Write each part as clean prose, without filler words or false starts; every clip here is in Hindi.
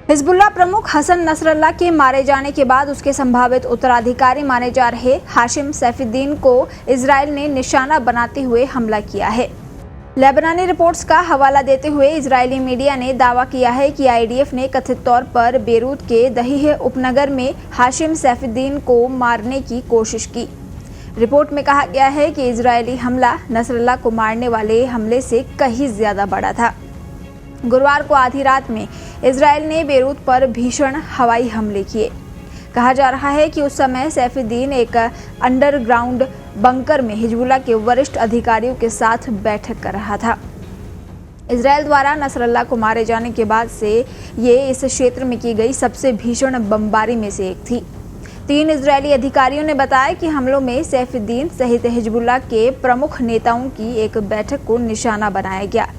हिजबुल्लाह प्रमुख हसन नसरल्लाह के मारे जाने के बाद उसके संभावित उत्तराधिकारी माने जा रहे हाशिम सैफुद्दीन को इजराइल ने निशाना बनाते हुए हमला किया है। लेबनानी रिपोर्ट्स का हवाला देते हुए इजरायली मीडिया ने दावा किया है कि आईडीएफ ने कथित तौर पर बेरूत के दहीह उपनगर में हाशिम सैफुद्दीन को मारने की कोशिश की। रिपोर्ट में कहा गया है कि इजरायली हमला नसरल्लाह को मारने वाले हमले से कहीं ज्यादा बड़ा था। गुरुवार को आधी रात में इजराइल ने बेरूत पर भीषण हवाई हमले किए। कहा जा रहा है कि उस समय सैफुद्दीन एक अंडरग्राउंड बंकर में हिजबुल्लाह के वरिष्ठ अधिकारियों के साथ बैठक कर रहा था। इजराइल द्वारा नसरल्लाह को मारे जाने के बाद से ये इस क्षेत्र में की गई सबसे भीषण बमबारी में से एक थी। 3 इजरायली अधिकारियों ने बताया कि हमलों में सैफुद्दीन सहित हिजबुल्लाह के प्रमुख नेताओं की एक बैठक को निशाना बनाया गया।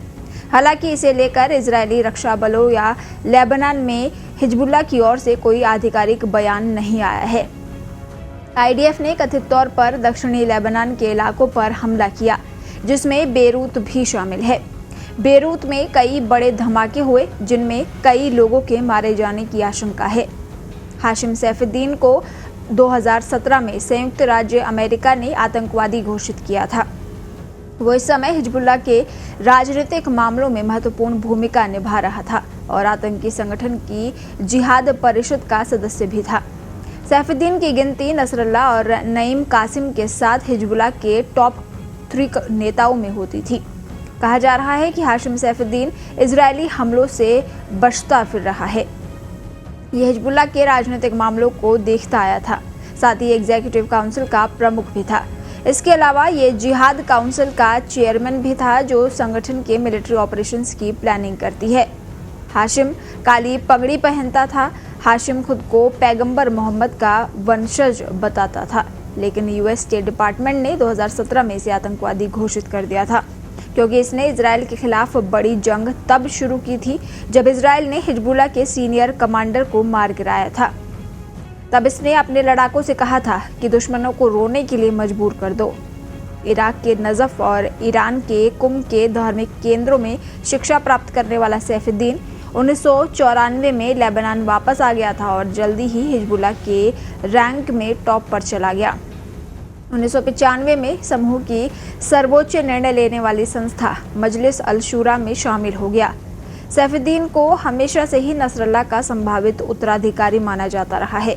हालांकि इसे लेकर इजरायली रक्षा बलों या लेबनान में हिजबुल्लाह की ओर से कोई आधिकारिक बयान नहीं आया है। आईडीएफ ने कथित तौर पर दक्षिणी लेबनान के इलाकों पर हमला किया, जिसमें बेरूत भी शामिल है। बेरूत में कई बड़े धमाके हुए, जिनमें कई लोगों के मारे जाने की आशंका है। हाशिम सैफुद्दीन को 2017 में संयुक्त राज्य अमेरिका ने आतंकवादी घोषित किया था। वो इस समय हिजबुल्लाह के राजनीतिक मामलों में महत्वपूर्ण भूमिका निभा रहा था और आतंकी संगठन की जिहाद परिषद का सदस्य भी था। सैफुद्दीन की गिनती नसरल्लाह और नईम कासिम के साथ हिजबुल्लाह के टॉप 3 नेताओं में होती थी। कहा जा रहा है कि हाशिम सैफुद्दीन इजरायली हमलों से बचता फिर रहा है। यह हिजबुल्लाह के राजनीतिक मामलों को देखता आया था, साथ ही एग्जीक्यूटिव काउंसिल का प्रमुख भी था। इसके अलावा ये जिहाद काउंसिल का चेयरमैन भी था, जो संगठन के मिलिट्री ऑपरेशंस की प्लानिंग करती है। हाशिम काली पगड़ी पहनता था। हाशिम खुद को पैगंबर मोहम्मद का वंशज बताता था, लेकिन यूएस स्टेट डिपार्टमेंट ने 2017 में इसे आतंकवादी घोषित कर दिया था, क्योंकि इसने इजराइल के खिलाफ बड़ी जंग तब शुरू की थी जब इजराइल ने हिजबुल्लाह के सीनियर कमांडर को मार गिराया था। तब इसने अपने लड़ाकों से कहा था कि दुश्मनों को रोने के लिए मजबूर कर दो। इराक के नजफ और ईरान के कुम के धार्मिक केंद्रों में शिक्षा प्राप्त करने वाला सैफुद्दीन 1994 में लेबनान वापस आ गया था और जल्दी ही हिजबुल्लाह के रैंक में टॉप पर चला गया। 1995 में समूह की सर्वोच्च निर्णय लेने वाली संस्था मजलिस अल शूरा में शामिल हो गया। सैफुद्दीन को हमेशा से ही नसरल्लाह का संभावित उत्तराधिकारी माना जाता रहा है।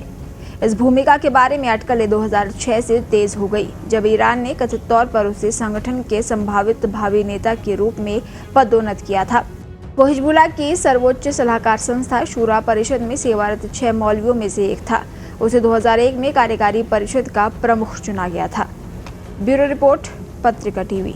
इस भूमिका के बारे में अटकलें 2006 से तेज हो गई, जब ईरान ने कथित तौर पर उसे संगठन के संभावित भावी नेता के रूप में पदोन्नत किया था। वो हिजबुल्लाह की सर्वोच्च सलाहकार संस्था शूरा परिषद में सेवारत 6 मौलवियों में से एक था। उसे 2001 में कार्यकारी परिषद का प्रमुख चुना गया था। ब्यूरो रिपोर्ट, पत्रिका टीवी।